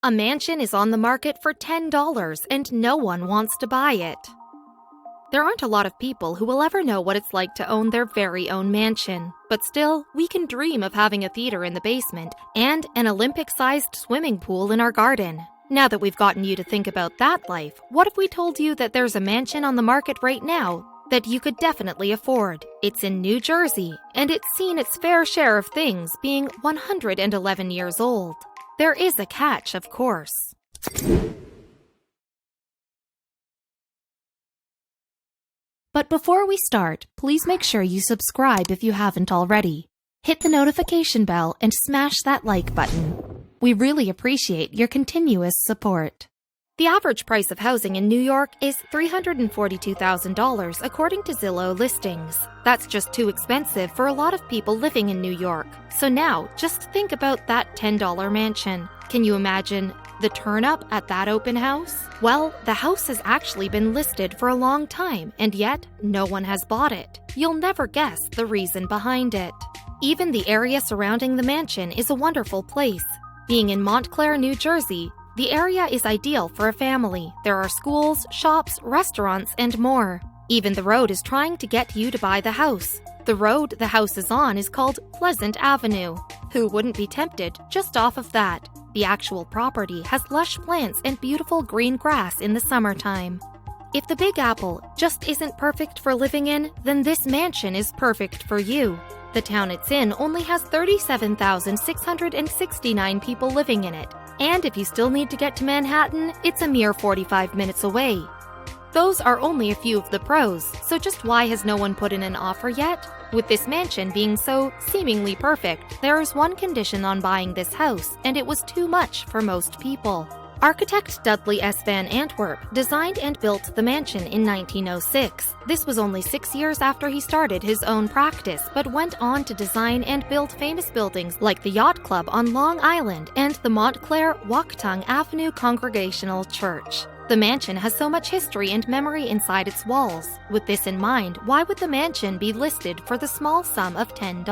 A mansion is on the market for $10 and no one wants to buy it. There aren't a lot of people who will ever know what it's like to own their very own mansion. But still, we can dream of having a theater in the basement and an Olympic-sized swimming pool in our garden. Now that we've gotten you to think about that life, what if we told you that there's a mansion on the market right now that you could definitely afford? It's in New Jersey, and it's seen its fair share of things being 111 years old. There is a catch, of course. But before we start, please make sure you subscribe if you haven't already. Hit the notification bell and smash that like button. We really appreciate your continuous support. The average price of housing in New York is $342,000 according to Zillow listings. That's just too expensive for a lot of people living in New York. So now, just think about that $10 mansion. Can you imagine the turn-up at that open house? Well, the house has actually been listed for a long time, and yet no one has bought it. You'll never guess the reason behind it. Even the area surrounding the mansion is a wonderful place. Being in Montclair, New Jersey, the area is ideal for a family. There are schools, shops, restaurants, and more. Even the road is trying to get you to buy the house. The road the house is on is called Pleasant Avenue. Who wouldn't be tempted just off of that? The actual property has lush plants and beautiful green grass in the summertime. If the Big Apple just isn't perfect for living in, then this mansion is perfect for you. The town it's in only has 37,669 people living in it. And if you still need to get to Manhattan, it's a mere 45 minutes away. Those are only a few of the pros, so just why has no one put in an offer yet? With this mansion being so seemingly perfect, there is one condition on buying this house, and it was too much for most people. Architect Dudley S. Van Antwerp designed and built the mansion in 1906. This was only 6 years after he started his own practice, but went on to design and build famous buildings like the Yacht Club on Long Island and the Montclair Wauketung Avenue Congregational Church. The mansion has so much history and memory inside its walls. With this in mind, why would the mansion be listed for the small sum of $10?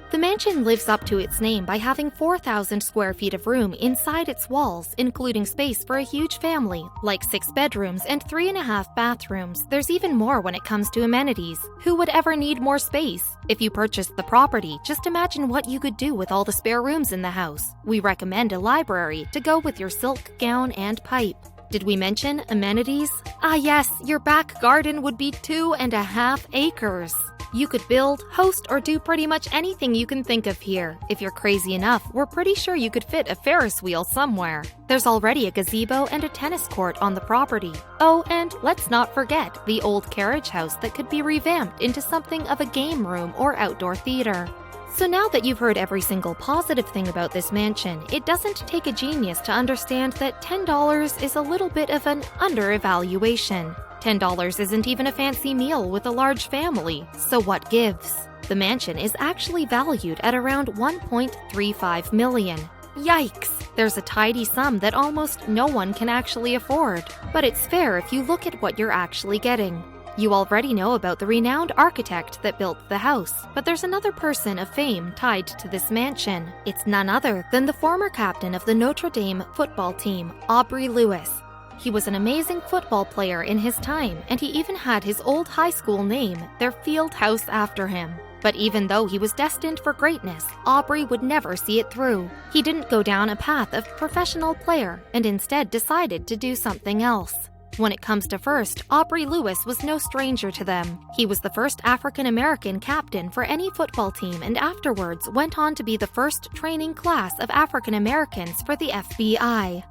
The mansion lives up to its name by having 4,000 square feet of room inside its walls, including space for a huge family, like 6 bedrooms and 3.5 bathrooms. There's even more when it comes to amenities. Who would ever need more space? If you purchased the property, just imagine what you could do with all the spare rooms in the house. We recommend a library to go with your silk gown and pipe. Did we mention amenities? Ah yes, your back garden would be 2.5 acres. You could build, host, or do pretty much anything you can think of here. If you're crazy enough, we're pretty sure you could fit a Ferris wheel somewhere. There's already a gazebo and a tennis court on the property. Oh, and let's not forget the old carriage house that could be revamped into something of a game room or outdoor theater. So now that you've heard every single positive thing about this mansion, it doesn't take a genius to understand that $10 is a little bit of an under-evaluation. $10 isn't even a fancy meal with a large family, so what gives? The mansion is actually valued at around $1.35 million. Yikes! There's a tidy sum that almost no one can actually afford. But it's fair if you look at what you're actually getting. You already know about the renowned architect that built the house, but there's another person of fame tied to this mansion. It's none other than the former captain of the Notre Dame football team, Aubrey Lewis. He was an amazing football player in his time, and he even had his old high school name, their field house, after him. But even though he was destined for greatness, Aubrey would never see it through. He didn't go down a path of professional player, and instead decided to do something else. When it comes to first, Aubrey Lewis was no stranger to them. He was the first African-American captain for any football team and afterwards went on to be the first training class of African-Americans for the FBI.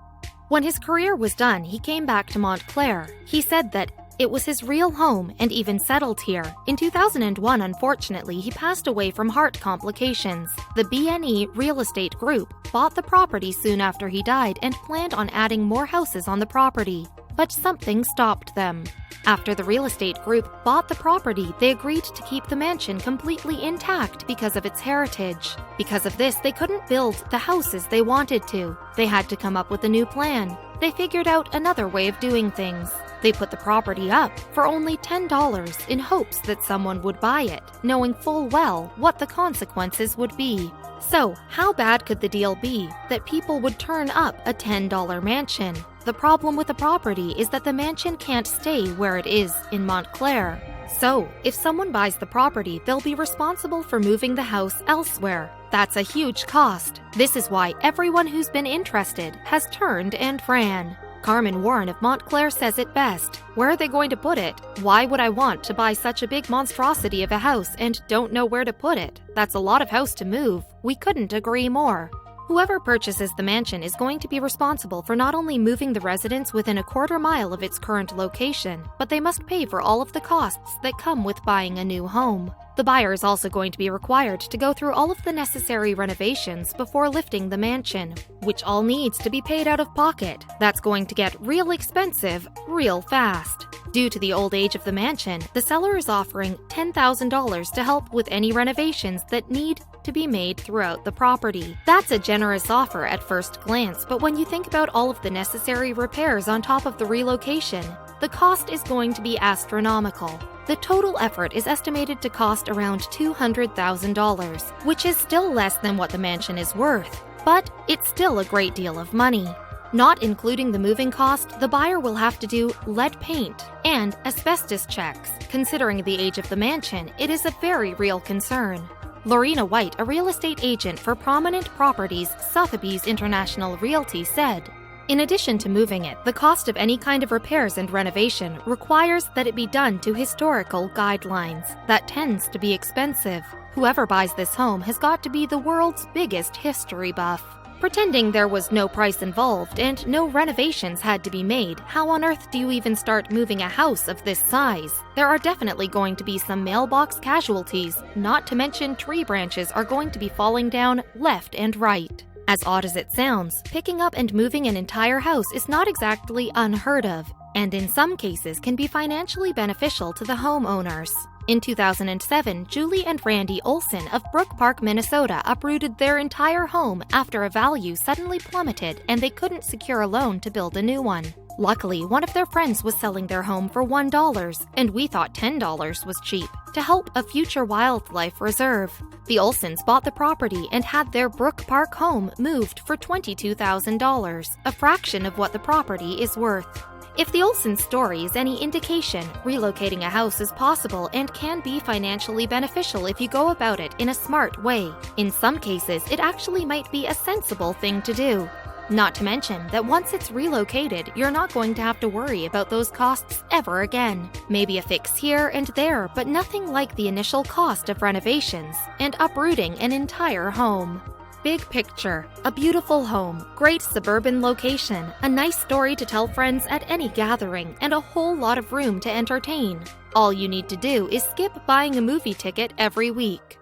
When his career was done, he came back to Montclair. He said that it was his real home and even settled here. In 2001, unfortunately, he passed away from heart complications. The BNE Real Estate Group bought the property soon after he died and planned on adding more houses on the property. but something stopped them. After the real estate group bought the property, they agreed to keep the mansion completely intact because of its heritage. Because of this, they couldn't build the houses they wanted to. They had to come up with a new plan. They figured out another way of doing things. They put the property up for only $10 in hopes that someone would buy it, knowing full well what the consequences would be. So, how bad could the deal be that people would turn up a $10 mansion? The problem with the property is that the mansion can't stay where it is in Montclair. So, if someone buys the property, they'll be responsible for moving the house elsewhere. That's a huge cost. This is why everyone who's been interested has turned and ran. Carmen Warren of Montclair says it best. Where are they going to put it? Why would I want to buy such a big monstrosity of a house and don't know where to put it? That's a lot of house to move. We couldn't agree more. Whoever purchases the mansion is going to be responsible for not only moving the residence within a quarter mile of its current location, but they must pay for all of the costs that come with buying a new home. The buyer is also going to be required to go through all of the necessary renovations before lifting the mansion, which all needs to be paid out of pocket. That's going to get real expensive real fast. Due to the old age of the mansion, the seller is offering $10,000 to help with any renovations that need to be made throughout the property. That's a generous offer at first glance, but when you think about all of the necessary repairs on top of the relocation, the cost is going to be astronomical. The total effort is estimated to cost around $200,000, which is still less than what the mansion is worth, but it's still a great deal of money. Not including the moving cost, the buyer will have to do lead paint and asbestos checks. Considering the age of the mansion, it is a very real concern. Lorena White, a real estate agent for Prominent Properties Sotheby's International Realty, said, "In addition to moving it, the cost of any kind of repairs and renovation requires that it be done to historical guidelines. That tends to be expensive. Whoever buys this home has got to be the world's biggest history buff." Pretending there was no price involved and no renovations had to be made, how on earth do you even start moving a house of this size? There are definitely going to be some mailbox casualties, not to mention tree branches are going to be falling down left and right. As odd as it sounds, picking up and moving an entire house is not exactly unheard of, and in some cases can be financially beneficial to the homeowners. In 2007, Julie and Randy Olson of Brook Park, Minnesota uprooted their entire home after a value suddenly plummeted and they couldn't secure a loan to build a new one. Luckily, one of their friends was selling their home for $1, and we thought $10 was cheap, to help a future wildlife reserve. The Olsons bought the property and had their Brook Park home moved for $22,000, a fraction of what the property is worth. If the Olsen story is any indication, relocating a house is possible and can be financially beneficial if you go about it in a smart way. In some cases, it actually might be a sensible thing to do. Not to mention that once it's relocated, you're not going to have to worry about those costs ever again. Maybe a fix here and there, but nothing like the initial cost of renovations and uprooting an entire home. Big picture, a beautiful home, great suburban location, a nice story to tell friends at any gathering, and a whole lot of room to entertain. All you need to do is skip buying a movie ticket every week.